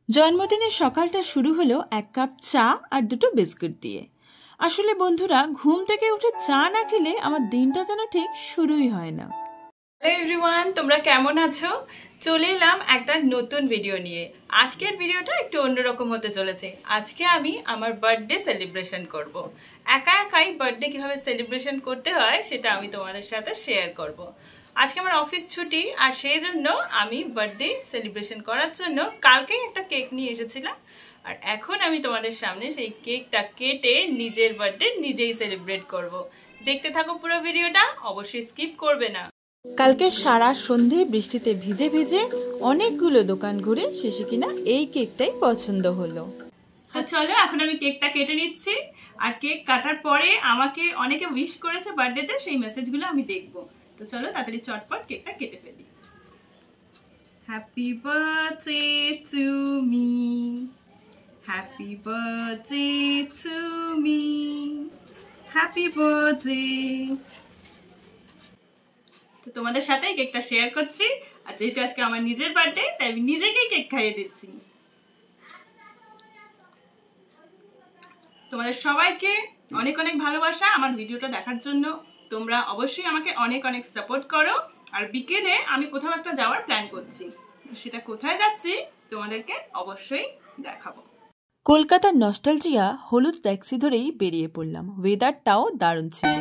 জন্মদিনের সকালটা শুরু হলো এক কাপ চা আর দুটো বিস্কুট দিয়ে। আসলে বন্ধুরা, ঘুম থেকে উঠে চা না খেলে আমার দিনটা যেন ঠিক শুরুই হয় না। হ্যালো এভরিওয়ান, তোমরা কেমন আছো? চলে এলাম একটা নতুন ভিডিও নিয়ে। আজকের ভিডিওটা একটু অন্যরকম হতে চলেছে। আজকে আমি আমার বার্থডে সেলিব্রেশন করব। একা একাই বার্থডে কিভাবে সেলিব্রেশন করতে হয় সেটা আমি তোমাদের সাথে শেয়ার করব। আজকে আমার অফিস ছুটি, আর সেই জন্য আমি বার্থডে সেলিব্রেশন করার জন্য কালকেই একটা কেক নিয়ে এসেছিলাম। আর এখন আমি তোমাদের সামনে সেই কেকটা কেটে নিজের বার্থডে নিজেই সেলিব্রেট করব। দেখতে থাকো পুরো ভিডিওটা, অবশ্যই স্কিপ করবে না। কালকে সারা সন্ধে বৃষ্টিতে ভিজে ভিজে অনেকগুলো দোকান ঘুরে শেষে কিনা এই কেকটাই পছন্দ হলো। তো চলো, এখন আমি কেকটা কেটে নিচ্ছি। আর কেক কাটার পরে আমাকে অনেকে উইশ করেছে বার্থডেতে, সেই মেসেজগুলো আমি দেখবো। তো চলো তাড়াতাড়ি চটপট কেকটা কেটে ফেলি। Happy birthday to me, happy birthday to me, happy birthday. তো তোমাদের সাথে কেকটা শেয়ার করছি। আর যেহেতু আজকে আমার নিজের বার্থডে, তাই আমি নিজেকেই কেক খাইয়ে দিচ্ছি। তোমাদের সবাইকে অনেক অনেক ভালোবাসা আমার ভিডিওটা দেখার জন্য। তোমরা অবশ্যই আমাকে অনেক অনেক সাপোর্ট করো। আর বিকেলে আমি কোথাও একটা যাওয়ার প্ল্যান করছি, সেটা কোথায় যাচ্ছি তোমাদেরকে অবশ্যই দেখাবো। কলকাতার নস্টালজিয়া হলুদ ট্যাক্সি ধরেই বেরিয়ে পড়লাম। ওয়েদারটাও দারুণ ছিল।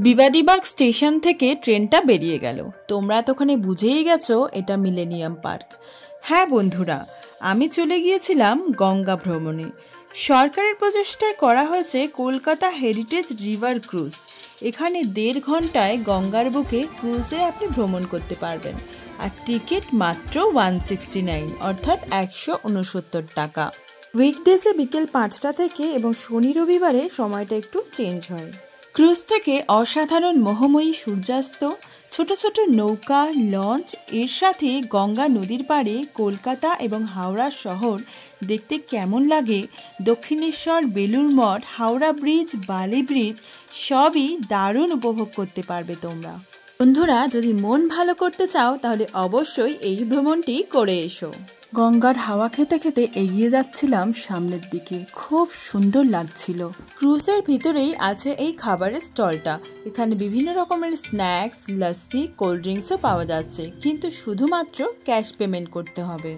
বিবাদীবাগ স্টেশন থেকে ট্রেনটা বেরিয়ে গেল। তোমরা এতক্ষণে বুঝেই গেছো এটা মিলেনিয়াম পার্ক। হ্যাঁ বন্ধুরা, আমি চলে গিয়েছিলাম গঙ্গা ভ্রমণে। সরকারের প্রচেষ্টায় করা হয়েছে কলকাতা হেরিটেজ রিভার ক্রুজ। এখানে 1.5 ঘন্টায় গঙ্গার বুকে ক্রুজে আপনি ভ্রমণ করতে পারবেন। আর টিকিট মাত্র 169, অর্থাৎ 169 টাকা। উইকডেসে বিকেল 5টা থেকে এবং শনি রবিবারে সময়টা একটু চেঞ্জ হয়। ক্রুজ থেকে অসাধারণ মোহময়ী সূর্যাস্ত, ছোট ছোট নৌকা, লঞ্চ, এর সাথে গঙ্গা নদীর পাড়ে কলকাতা এবং হাওড়া শহর দেখতে কেমন লাগে, দক্ষিণেশ্বর, বেলুড় মঠ, হাওড়া ব্রিজ, বালি ব্রিজ সবই দারুণ উপভোগ করতে পারবে তোমরা। বন্ধুরা, যদি মন ভালো করতে চাও তাহলে অবশ্যই এই ভ্রমণটি করে এসো। গঙ্গার হাওয়া খেতে খেতে এগিয়ে যাচ্ছিলাম সামনের দিকে। খুব সুন্দর লাগছিল। ক্রুজের ভিতরেই আছে এই খাবারের স্টলটা। এখানে বিভিন্ন রকমের স্ন্যাক্স, লস্যি, কোল্ড ড্রিঙ্কসও পাওয়া যাচ্ছে, কিন্তু শুধুমাত্র ক্যাশ পেমেন্ট করতে হবে।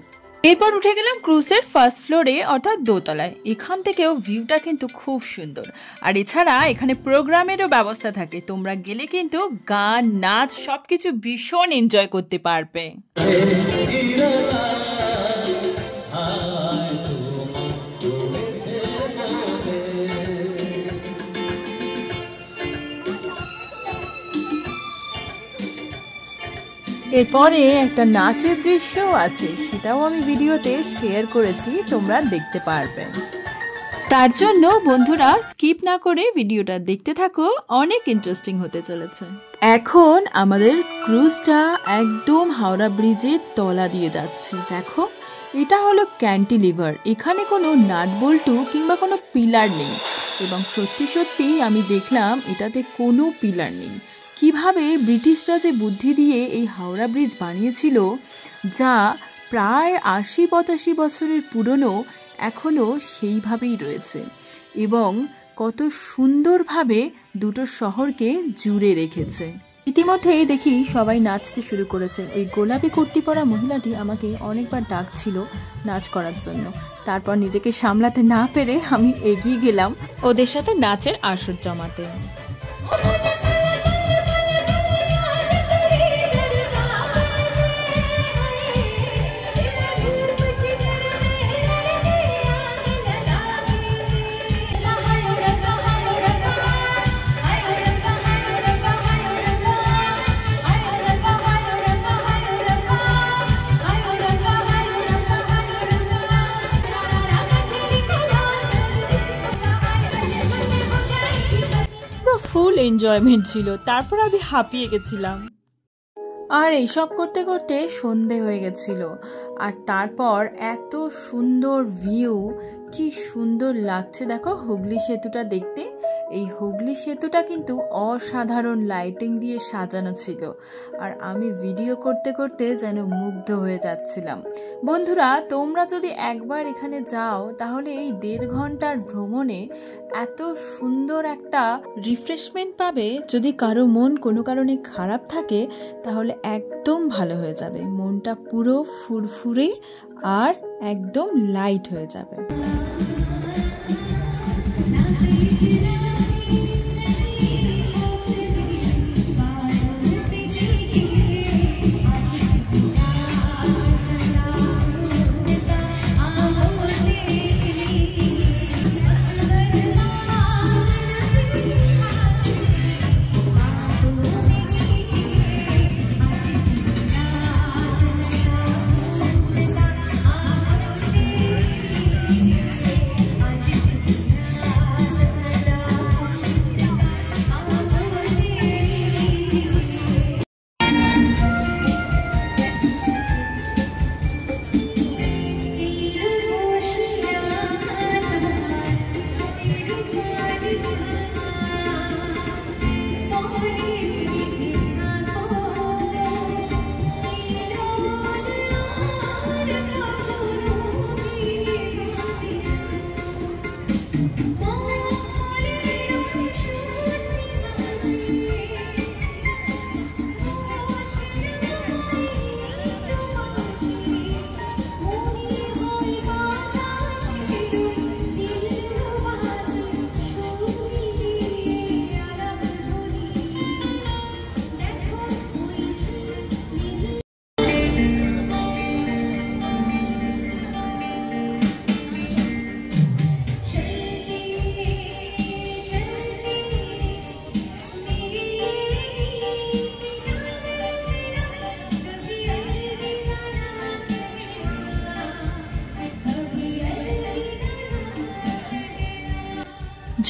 এরপর উঠে গেলাম ক্রুজের ফার্স্ট ফ্লোরে, অর্থাৎ দোতলায়। এখান থেকেও ভিউটা কিন্তু খুব সুন্দর। আর এছাড়া এখানে প্রোগ্রামেরও ব্যবস্থা থাকে। তোমরা গেলে কিন্তু গান, নাচ সবকিছু ভীষণ এনজয় করতে পারবে। এরপরে একটা নাচের দৃশ্যও আছে, সেটাও আমি ভিডিওতে শেয়ার করেছি, তোমরা দেখতে পারবে। তার জন্য বন্ধুরা স্কিপ না করে ভিডিওটা দেখতে থাকো, অনেক ইন্টারেস্টিং হতে চলেছে। এখন আমাদের ক্রুজটা একদম হাওড়া ব্রিজের তলা দিয়ে যাচ্ছে। দেখো, এটা হলো ক্যান্টিলিভার। এখানে কোনো নাট বল্টু কিংবা কোনো পিলার নেই, এবং সত্যি সত্যি আমি দেখলাম এটাতে কোনো পিলার নেই। কিভাবে ব্রিটিশরা যে বুদ্ধি দিয়ে এই হাওড়া ব্রিজ বানিয়েছিল, যা প্রায় 80-85 বছরের পুরনো, এখনও সেইভাবেই রয়েছে এবং কত সুন্দরভাবে দুটো শহরকে জুড়ে রেখেছে। ইতিমধ্যেই দেখি সবাই নাচতে শুরু করেছে। ওই গোলাপি কুর্তি পরা মহিলাটি আমাকে অনেকবার ডাকছিল নাচ করার জন্য। তারপর নিজেকে সামলাতে না পেরে আমি এগিয়ে গেলাম ওদের সাথে নাচের আসর জমাতে। ফুল এনজয়মেন্ট ছিল। তারপর আমি হাঁপিয়ে গেছিলাম। আর এইসব করতে করতে সন্ধে হয়ে গেছিল। আর তারপর এত সুন্দর ভিউ, কি সুন্দর লাগছে দেখো হুগলি সেতুটা দেখতে। এই হুগলি সেতুটা কিন্তু অসাধারণ লাইটিং দিয়ে সাজানো ছিল, আর আমি ভিডিও করতে করতে যেন মুগ্ধ হয়ে যাচ্ছিলাম। বন্ধুরা, তোমরা যদি একবার এখানে যাও তাহলে এই 1.5 ঘন্টার ভ্রমণে এত সুন্দর একটা রিফ্রেশমেন্ট পাবে। যদি কারো মন কোনো কারণে খারাপ থাকে তাহলে একদম ভালো হয়ে যাবে, মনটা পুরো ফুরফুরে আর একদম লাইট হয়ে যাবে।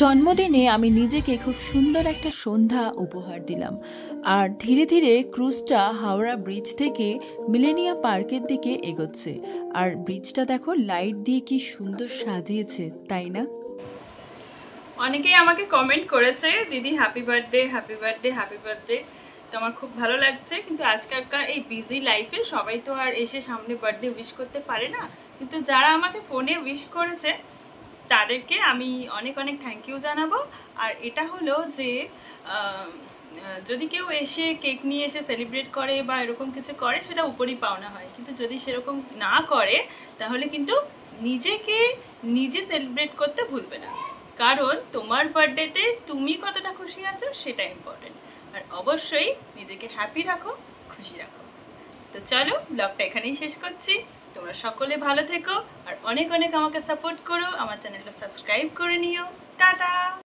জন্মদিনে আমি নিজেকে খুব সুন্দর একটা সন্ধ্যা উপহার দিলাম। আর ধীরে ধীরে ক্রুজটা হাওড়া ব্রিজ থেকে মিলেনিয়াম পার্কের দিকে এগোচ্ছে। আর ব্রিজটা দেখো লাইট দিয়ে কি সুন্দর সাজিয়েছে, তাই না? অনেকেই আমাকে কমেন্ট করেছে, দিদি happy birthday, happy birthday, happy birthday. তো আমার খুব ভালো লাগছে, কিন্তু আজকালকার এই বিজি লাইফে সবাই তো আর এসে সামনে বার্থডে উইশ করতে পারে না। কিন্তু যারা আমাকে ফোনে উইশ করেছে তাদেরকে আমি অনেক অনেক থ্যাংক ইউ জানাবো। আর এটা হলো যে যদি কেউ এসে কেক নিয়ে এসে সেলিব্রেট করে বা এরকম কিছু করে সেটা উপরই পাওনা হয়, কিন্তু যদি সেরকম না করে তাহলে কিন্তু নিজেকে নিজে সেলিব্রেট করতে ভুলবে না, কারণ তোমার বার্থডেতে তুমি কতটা খুশি আছো সেটা ইম্পর্টেন্ট। আর অবশ্যই নিজেকে হ্যাপি রাখো, খুশি রাখো। তো চলো ব্লগটা এখানেই শেষ করছি। তোমরা সকলে ভালো থেকো আর অনেক অনেক আমাকে সাপোর্ট করো, আমার চ্যানেলটা সাবস্ক্রাইব করে নিও। টাটা।